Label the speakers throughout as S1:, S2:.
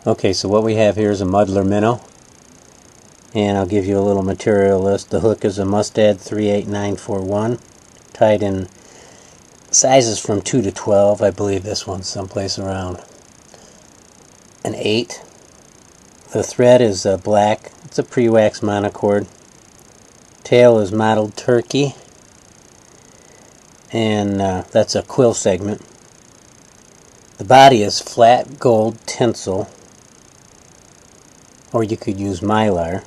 S1: Okay, so what we have here is a muddler minnow, and I'll give you a little material list. The hook is a Mustad 38941, tied in sizes from 2 to 12. I believe this one's someplace around an 8. The thread is black. It's a pre-wax monocord. Tail is mottled turkey, and that's a quill segment. The body is flat gold tinsel, or you could use mylar.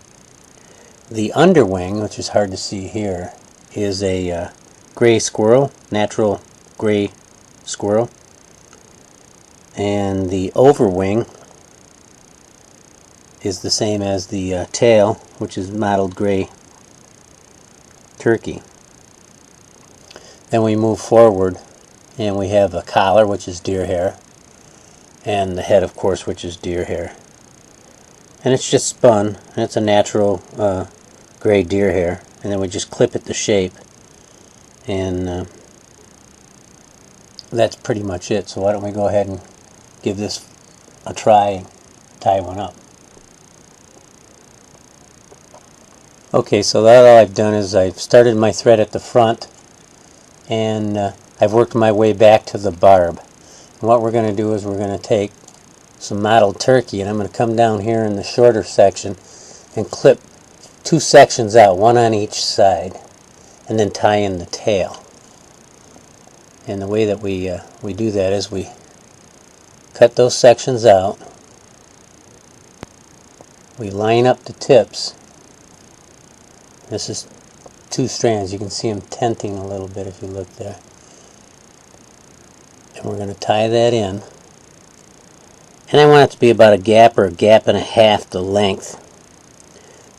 S1: The underwing, which is hard to see here, is a gray squirrel, natural gray squirrel. And the overwing is the same as the tail, which is mottled gray turkey. Then we move forward and we have a collar, which is deer hair, and the head, of course, which is deer hair. And it's just spun, and it's a natural gray deer hair, and then we just clip it to shape, and that's pretty much it. So why don't we go ahead and give this a try and tie one up. Okay, so that all I've done is I've started my thread at the front, and I've worked my way back to the barb. And what we're going to do is we're going to take some mottled turkey, and I'm going to come down here in the shorter section and clip 2 sections out, one on each side, and then tie in the tail. And the way that we do that is we cut those sections out, we line up the tips. This is 2 strands. You can see them tenting a little bit if you look there. And we're going to tie that in. And I want it to be about a gap or a gap and a half the length.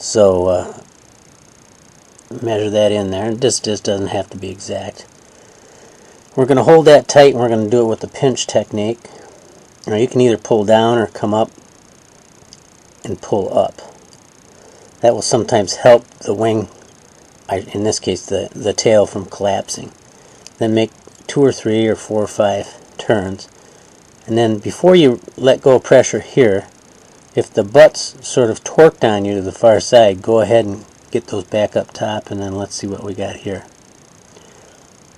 S1: So measure that in there. This just doesn't have to be exact. We're going to hold that tight, and we're going to do it with the pinch technique. Now you can either pull down or come up and pull up. That will sometimes help the wing, in this case the tail, from collapsing. Then make 2 or 3 or 4 or 5 turns. And then before you let go of pressure here, if the butt's sort of torqued on you to the far side, go ahead and get those back up top, and then let's see what we got here.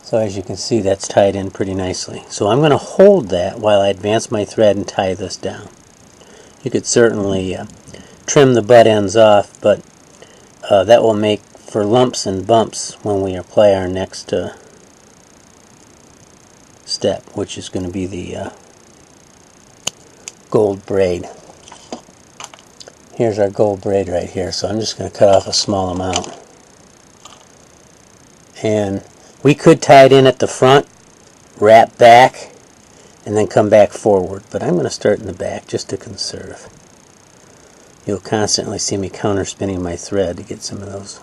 S1: So as you can see, that's tied in pretty nicely. So I'm going to hold that while I advance my thread and tie this down. You could certainly trim the butt ends off, but that will make for lumps and bumps when we apply our next step, which is going to be the gold braid. Here's our gold braid right here, so I'm just going to cut off a small amount. And we could tie it in at the front, wrap back, and then come back forward, but I'm going to start in the back just to conserve. You'll constantly see me counter spinning my thread to get some of those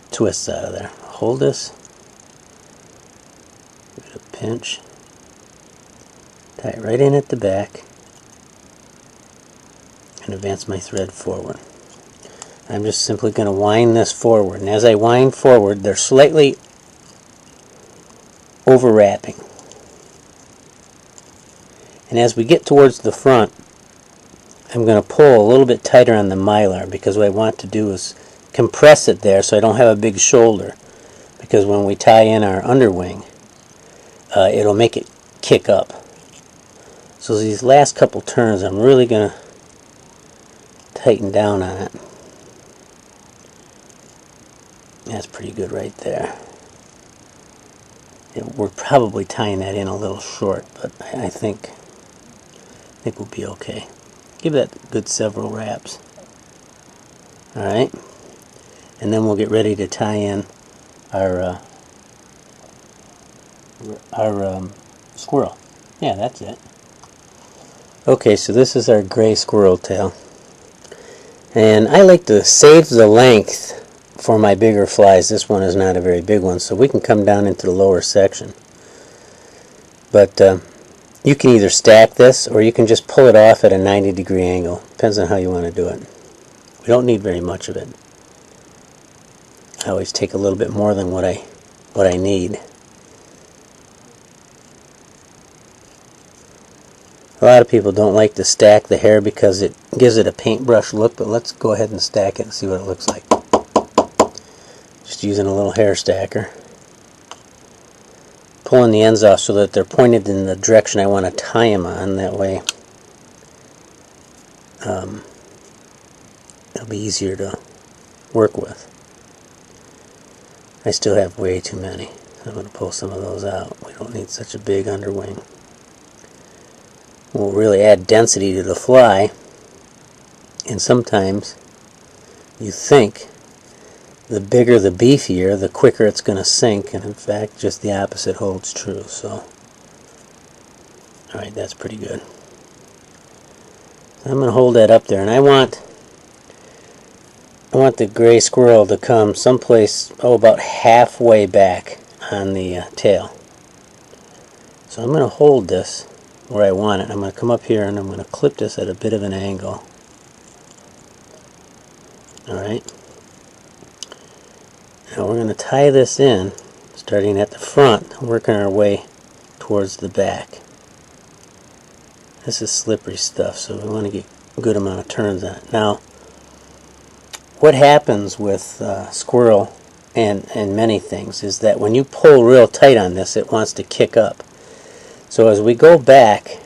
S1: twists out of there. Hold this, give it a pinch, tie it right in at the back, and advance my thread forward. I'm just simply going to wind this forward, and as I wind forward, they're slightly overwrapping. And as we get towards the front, I'm going to pull a little bit tighter on the mylar, because what I want to do is compress it there so I don't have a big shoulder, because when we tie in our underwing, it'll make it kick up. So these last couple turns, I'm really going to tighten down on it. That's pretty good right there. We're probably tying that in a little short, but I think we'll be okay. Give that a good several wraps. Alright, and then we'll get ready to tie in our squirrel. Yeah, that's it. Okay, so this is our gray squirrel tail. And I like to save the length for my bigger flies. This one is not a very big one, so we can come down into the lower section. But you can either stack this, or you can just pull it off at a 90-degree angle. Depends on how you want to do it. We don't need very much of it. I always take a little bit more than what I need. A lot of people don't like to stack the hair because it gives it a paintbrush look, but let's go ahead and stack it and see what it looks like. Just using a little hair stacker. Pulling the ends off so that they're pointed in the direction I want to tie them on. That way it'll be easier to work with. I still have way too many. I'm going to pull some of those out. We don't need such a big underwing. Will really add density to the fly, and sometimes you think the bigger the beefier, the quicker it's going to sink, and in fact just the opposite holds true. So alright, that's pretty good. I'm going to hold that up there, and I want the gray squirrel to come someplace, about halfway back on the tail. So I'm going to hold this where I want it. I'm going to come up here and I'm going to clip this at a bit of an angle. Alright. Now we're going to tie this in, starting at the front, working our way towards the back. This is slippery stuff, so we want to get a good amount of turns on it. Now, what happens with squirrel and many things is that when you pull real tight on this, it wants to kick up. So as we go back,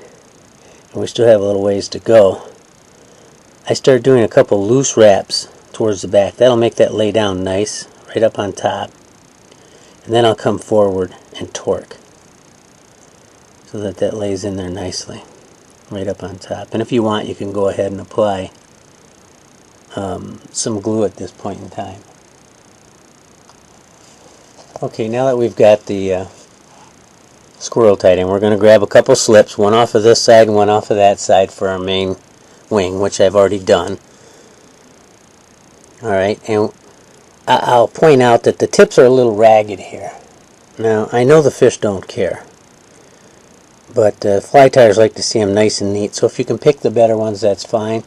S1: and we still have a little ways to go, I start doing a couple loose wraps towards the back. That'll make that lay down nice, right up on top. And then I'll come forward and torque so that that lays in there nicely, right up on top. And if you want, you can go ahead and apply some glue at this point in time. Okay, now that we've got the squirrel tied in, we're going to grab a couple slips, one off of this side and one off of that side for our main wing, which I've already done. Alright, and I'll point out that the tips are a little ragged here. Now, I know the fish don't care, but fly tiers like to see them nice and neat, so if you can pick the better ones, that's fine.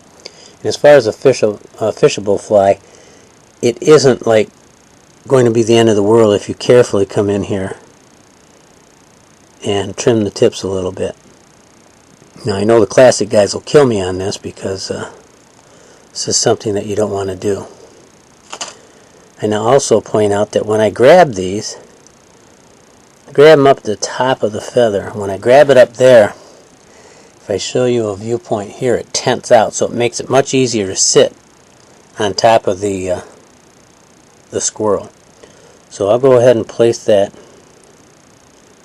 S1: And as far as a fishable fly, it isn't like going to be the end of the world if you carefully come in here and trim the tips a little bit. Now, I know the classic guys will kill me on this because this is something that you don't want to do. And I'll also point out that when I grab these, I grab them up at the top of the feather. When I grab it up there, if I show you a viewpoint here, it tents out, so it makes it much easier to sit on top of the squirrel. So I'll go ahead and place that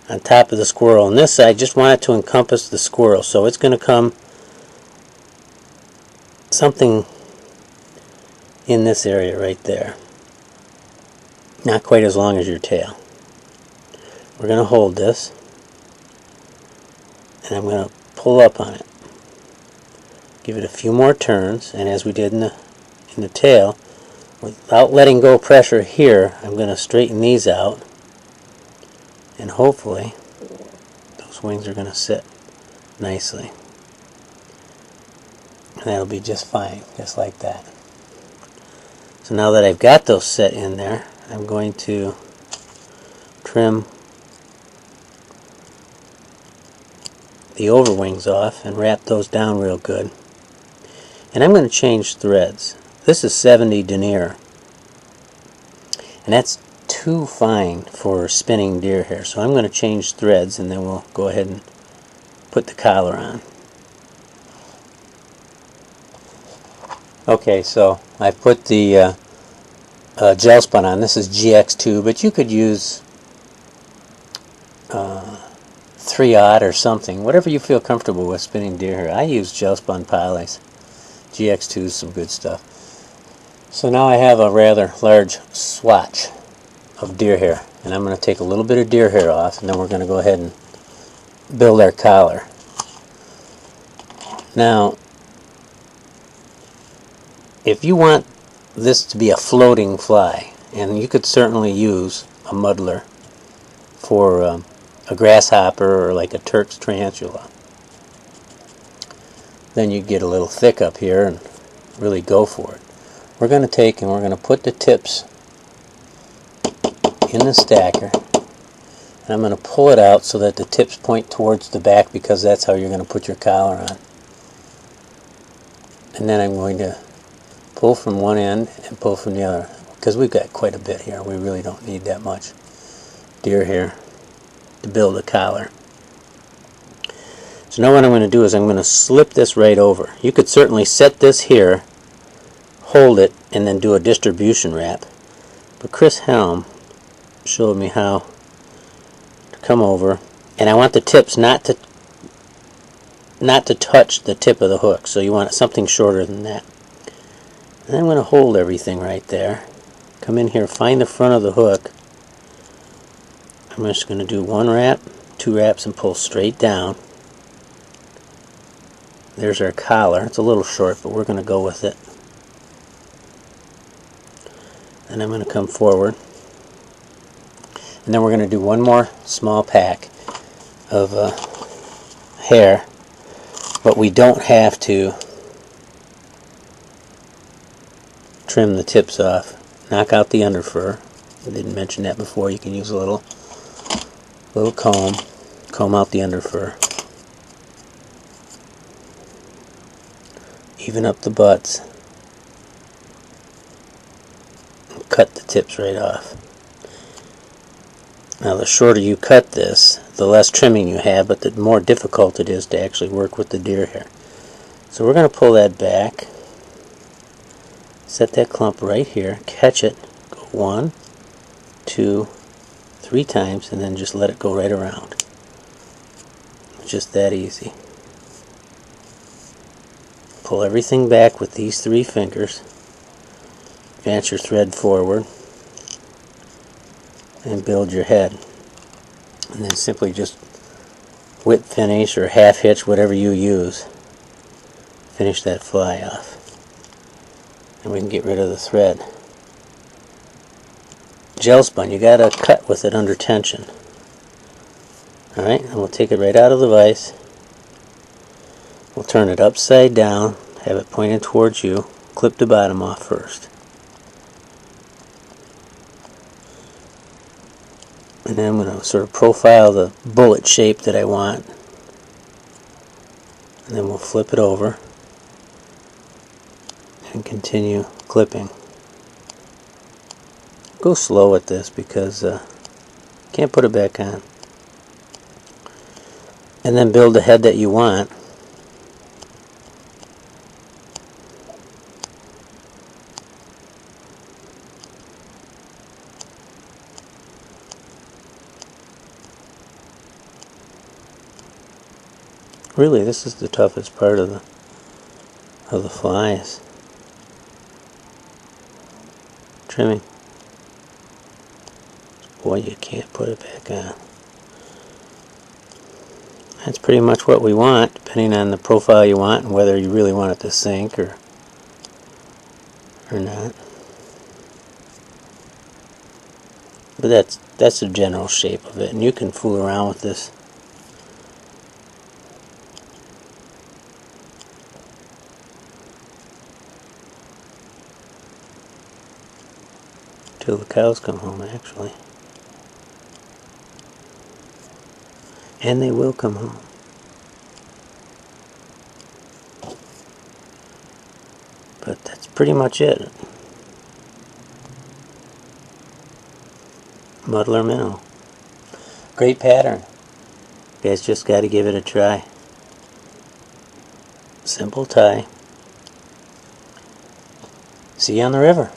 S1: on top of the squirrel. On this side, I just want it to encompass the squirrel, so it's going to come something in this area right there. Not quite as long as your tail. We're going to hold this, and I'm going to pull up on it. Give it a few more turns, and as we did in the tail, without letting go pressure here, I'm going to straighten these out, and hopefully those wings are going to sit nicely. And that'll be just fine, just like that. So now that I've got those set in there, I'm going to trim the overwings off and wrap those down real good. And I'm going to change threads. This is 70 denier, and that's too fine for spinning deer hair, so I'm going to change threads, and then we'll go ahead and put the collar on. Okay, so I put the gel spun on. This is GX2, but you could use 3/0 or something, whatever you feel comfortable with spinning deer hair. I use gel spun polys. GX2 is some good stuff. So now I have a rather large swatch of deer hair, and I'm going to take a little bit of deer hair off, and then we're going to go ahead and build our collar. Now, if you want this to be a floating fly, and you could certainly use a muddler for a grasshopper or like a Turk's tarantula, then you get a little thick up here and really go for it. We're going to take and we're going to put the tips in the stacker, And I'm going to pull it out so that the tips point towards the back, because that's how you're going to put your collar on. And then I'm going to pull from one end and pull from the other, because we've got quite a bit here. We really don't need that much deer hair to build a collar. So now what I'm going to do is I'm going to slip this right over. You could certainly set this here, hold it, and then do a distribution wrap. But Chris Helm showed me how to come over, and I want the tips not to touch the tip of the hook, so you want something shorter than that. And I'm going to hold everything right there. Come in here, find the front of the hook. I'm just going to do one wrap, two wraps, and pull straight down. There's our collar. It's a little short, but we're going to go with it. And I'm going to come forward. And then we're going to do one more small pack of hair. But we don't have to trim the tips off. Knock out the underfur. I didn't mention that before. You can use a little comb out the underfur. Even up the butts. And cut the tips right off. Now the shorter you cut this, the less trimming you have, but the more difficult it is to actually work with the deer hair. So we're going to pull that back, set that clump right here, catch it, go 1, 2, 3 times, and then just let it go right around. It's just that easy. Pull everything back with these 3 fingers, advance your thread forward, and build your head. And then simply just whip finish or half hitch, whatever you use. Finish that fly off. And we can get rid of the thread. Gel spun, you gotta cut with it under tension. Alright, and we'll take it right out of the vise. We'll turn it upside down, have it pointed towards you, clip the bottom off first. And then I'm going to sort of profile the bullet shape that I want. And then we'll flip it over and continue clipping. Go slow with this because can't put it back on. And then build the head that you want. Really, this is the toughest part of the flies. Trimming. Boy, you can't put it back on. That's pretty much what we want, depending on the profile you want and whether you really want it to sink or not. But that's the general shape of it, and you can fool around with this. Till the cows come home, actually. And they will come home. But that's pretty much it. Muddler minnow. Great pattern. You guys just got to give it a try. Simple tie. See you on the river.